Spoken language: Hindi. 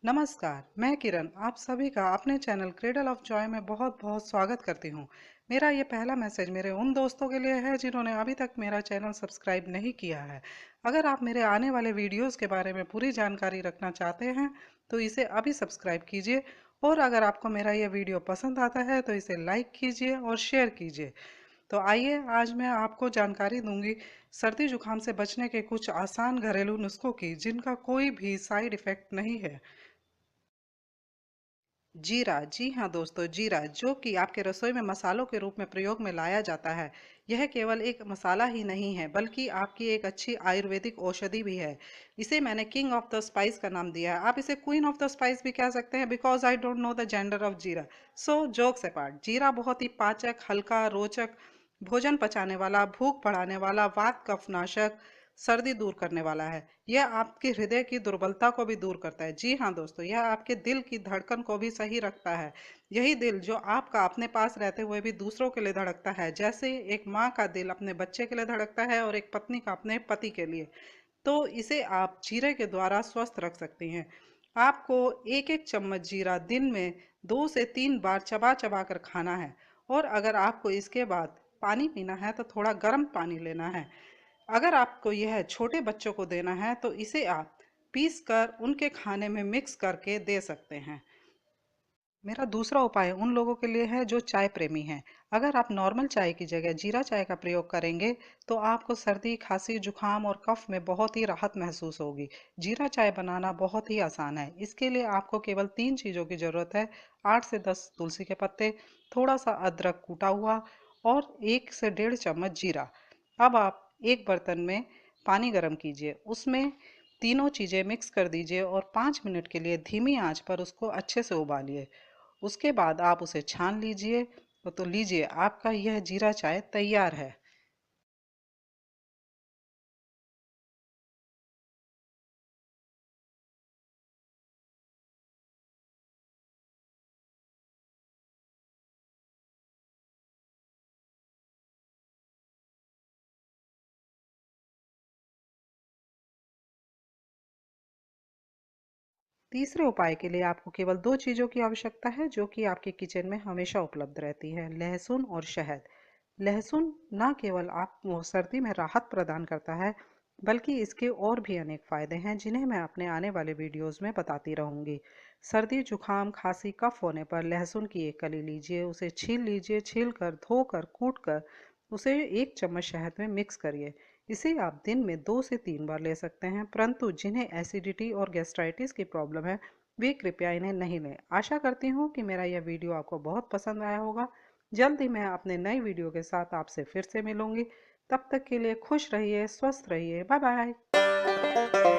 नमस्कार, मैं किरण आप सभी का अपने चैनल क्रेडल ऑफ जॉय में बहुत बहुत स्वागत करती हूँ। मेरा ये पहला मैसेज मेरे उन दोस्तों के लिए है जिन्होंने अभी तक मेरा चैनल सब्सक्राइब नहीं किया है। अगर आप मेरे आने वाले वीडियोस के बारे में पूरी जानकारी रखना चाहते हैं तो इसे अभी सब्सक्राइब कीजिए। और अगर आपको मेरा ये वीडियो पसंद आता है तो इसे लाइक कीजिए और शेयर कीजिए। तो आइए आज मैं आपको जानकारी दूंगी सर्दी जुकाम से बचने के कुछ आसान घरेलू नुस्खों की जिनका कोई भी साइड इफेक्ट नहीं है। जीरा, जी हाँ दोस्तों, जीरा जो कि आपके रसोई में मसालों के रूप में प्रयोग में लाया जाता है। यह केवल एक मसाला ही नहीं है बल्कि आपकी एक अच्छी आयुर्वेदिक औषधि भी है। इसे मैंने किंग ऑफ द स्पाइस का नाम दिया है। आप इसे क्वीन ऑफ द स्पाइस भी कह सकते हैं because I don't know the gender of jeera. So jokes apart, जीरा बहुत ही पाचक, हल्का, रोचक, भोजन पचाने वाला, भूख बढ़ाने वाला, वात कफनाशक, सर्दी दूर करने वाला है। यह आपके हृदय की दुर्बलता को भी दूर करता है। जी हाँ दोस्तों, यह आपके दिल की धड़कन को भी सही रखता है। यही दिल जो आपका अपने पास रहते हुए भी दूसरों के लिए धड़कता है, जैसे एक माँ का दिल अपने बच्चे के लिए धड़कता है और एक पत्नी का अपने पति के लिए। तो इसे आप जीरे के द्वारा स्वस्थ रख सकती हैं। आपको एक एक चम्मच जीरा दिन में 2 से 3 बार चबा चबा कर खाना है। और अगर आपको इसके बाद पानी पीना है तो थोड़ा गर्म पानी लेना है। अगर आपको यह छोटे बच्चों को देना है तो इसे आप पीस कर उनके खाने में मिक्स करके दे सकते हैं। मेरा दूसरा उपाय उन लोगों के लिए है जो चाय प्रेमी हैं। अगर आप नॉर्मल चाय की जगह जीरा चाय का प्रयोग करेंगे तो आपको सर्दी, खांसी, जुकाम और कफ में बहुत ही राहत महसूस होगी। जीरा चाय बनाना बहुत ही आसान है। इसके लिए आपको केवल 3 चीज़ों की ज़रूरत है: 8 से 10 तुलसी के पत्ते, थोड़ा सा अदरक कूटा हुआ और 1 से 1.5 चम्मच जीरा। अब आप एक बर्तन में पानी गर्म कीजिए, उसमें तीनों चीज़ें मिक्स कर दीजिए और 5 मिनट के लिए धीमी आंच पर उसको अच्छे से उबालिए। उसके बाद आप उसे छान लीजिए। तो लीजिए, आपका यह जीरा चाय तैयार है। तीसरे उपाय के लिए आपको केवल 2 चीज़ों की आवश्यकता है जो कि आपके किचन में हमेशा उपलब्ध रहती है: लहसुन और शहद। लहसुन न केवल आपको सर्दी में राहत प्रदान करता है बल्कि इसके और भी अनेक फायदे हैं जिन्हें मैं अपने आने वाले वीडियोस में बताती रहूंगी। सर्दी, जुकाम, खांसी, कफ होने पर लहसुन की एक कली लीजिए, उसे छील लीजिए, छील कर, धोकर, कूट कर उसे 1 चम्मच शहद में मिक्स करिए। इसे आप दिन में 2 से 3 बार ले सकते हैं, परंतु जिन्हें एसिडिटी और गैस्ट्राइटिस की प्रॉब्लम है वे कृपया इन्हें नहीं लें। आशा करती हूँ कि मेरा यह वीडियो आपको बहुत पसंद आया होगा। जल्द ही मैं अपने नए वीडियो के साथ आपसे फिर से मिलूंगी। तब तक के लिए खुश रहिए, स्वस्थ रहिए। Bye bye.